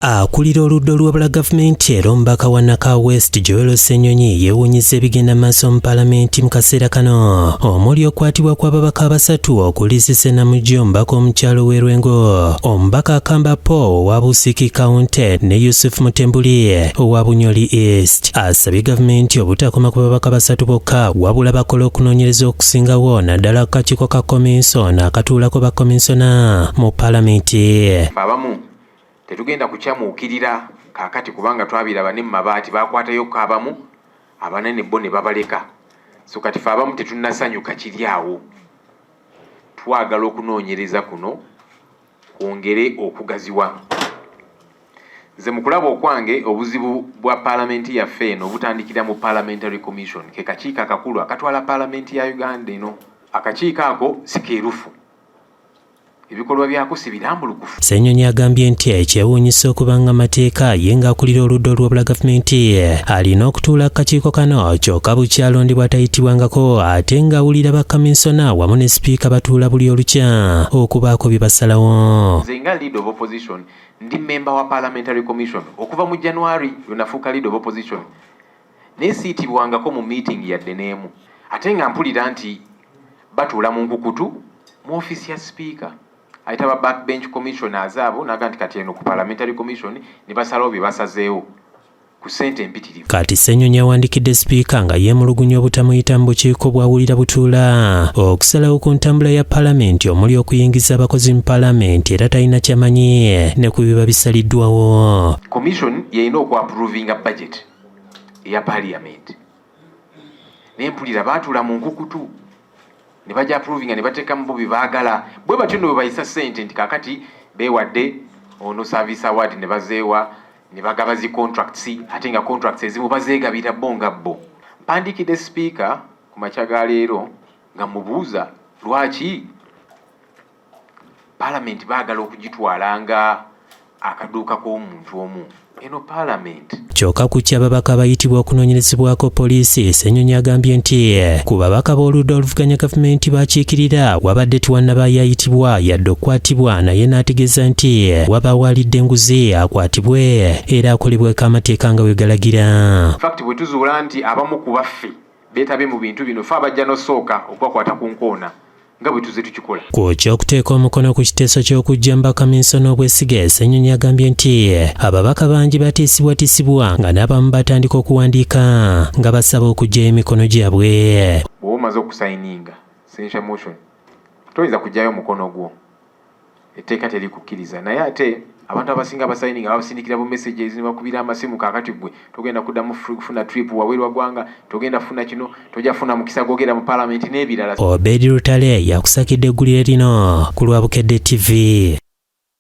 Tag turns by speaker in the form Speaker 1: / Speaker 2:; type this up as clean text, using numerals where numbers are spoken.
Speaker 1: Akulira oludda olw'obula gavumenti era omubaka wa Naka West Joel Ssenyonyi yeewuunyizza ebigenda maaso mu Paalamenti mu kaseera kano omuli okukwatibwa kw'ababaka basatu okuli Cissy Namujja omubaka omukyalo w'e Lwengo, omubaka Akamba Paul owa Busiki County ne Yusuf Mutembuli owa Bunyoli East. Asabye gavumenti obutakoma ku babaka basatu bokka wabula bakola okunoonyereza okusingawo naddala akakiiko ka komisona akatuulako bakomisona mu Paalamenti.
Speaker 2: Tetugenda kukyamuukirira kaakati kubanga twabiraba ne mu mabaati baakwatayo abamu abanene bo ne babaleka. So kati fe abamu tetunnasanyuka kiri awo. Twagala okunoonyereza kuno kwongere okugaziwa. Nze mu kulaba okwange obuzibu bwa Paalamenti yaffe eno obutandikira mu Parliamentary Commission ke kakiiko akakulu akatwala Paalamenti ya Uganda eno. Akakiiko ako sikeerufu. Ibikolwa byako sibirambulukufu.
Speaker 1: Ssenyonyi agambye nti ekyewuunyisa okubanga amateeka ye ng'akulira oludda olw'obula gavumenti alina okutuula akakiiko kano kyokka bukyalondibwa tayitibwangako ate ng'awulira bakamisona wamu ne sipiika batuula buli olukya okubaako bye basalawo.
Speaker 2: Nze nga leader of opposition ndi member wa Parliamentary Commission okuva mu January yonafuuka leader of opposition neesiitibwangako mu meeting yadde n'emu ate nga mpulira nti batuula mu nkukutu mu office ya speaker. Aitaba backbench commissioners abo naga nti kati eno ku Parliamentary Commission ne basalawo bye basazeewo ku ssente empitirivu.
Speaker 1: Kati Ssenyonyi awandikidde sipiika nga yeemulugunya obutamuyita mu bukiiko bw'awulira butuula okusalawo ku ntambula ya Paalamenti omuli okuyingiza abakozi mu Paalamenti era talina kyamanyi ne ku biba bisaliddwawo.
Speaker 2: Commission yeyina okwapuruvinga budget eya Parliament. Nempulira baatuula mu nkukutu ne bajja approvinga ne bateeka mu bye baagala bwe batyo nno bwe bayisa ssente nti kaakati beewadde ono service award ne bazeewa ne bagaba zi contracts ate nga contracts ezimu bazeegabira bo nga bo. Mpandikidde speaker ku makya ga leero nga mubuuza lwaki Parliament baagala okugitwalanga akaduuka k'omuntu omu eno Parliament.
Speaker 1: Kyokka ku ky'ababaka bayitibwa okunoonyerezebwako poliisi, Ssenyonyi agambye nti ku babaka b'oludda oluvuganya gavumenti bakiikirira wabadde tiwannaba yayitibwa yadde okukwatibwa naye n'ategeeza nti wabaawo alidde enguzi akwatibwe era akolebweko amateeka nga bwe galagira.
Speaker 2: Fact bwe tuzuula nti abamu ku baffe beetabe mu bintu bino fe abajja n'osooka okubakwata ku nkoona nga bwe tuze tukikola.
Speaker 1: Ku ky'okuteeka omukono ku kiteeso ky'okujja mu bakamisona obwesige, Ssenyonyi agambye nti ababaka bangi batiisibwatisibwa nga n'abamu batandika okuwandiika nga basaba okuggyayo emikono gyabwe.
Speaker 2: Bw'oba omaze okusayininga censure motion toyinza kuggyayo omukono gwo, etteeka terikukkiriza. Naye ate abantu abasinga abasayininga babasindikira bu messages ne bakubira amasimu kaakati gwe togenda kuddamu kufuna trip waweerwa gwanga togenda funa kino tojja funa mukisa gwogera mu Paalamenti n'ebirala.
Speaker 1: Obedi Lutale yakusakidde eggulire lino ku Lwabukedde TV.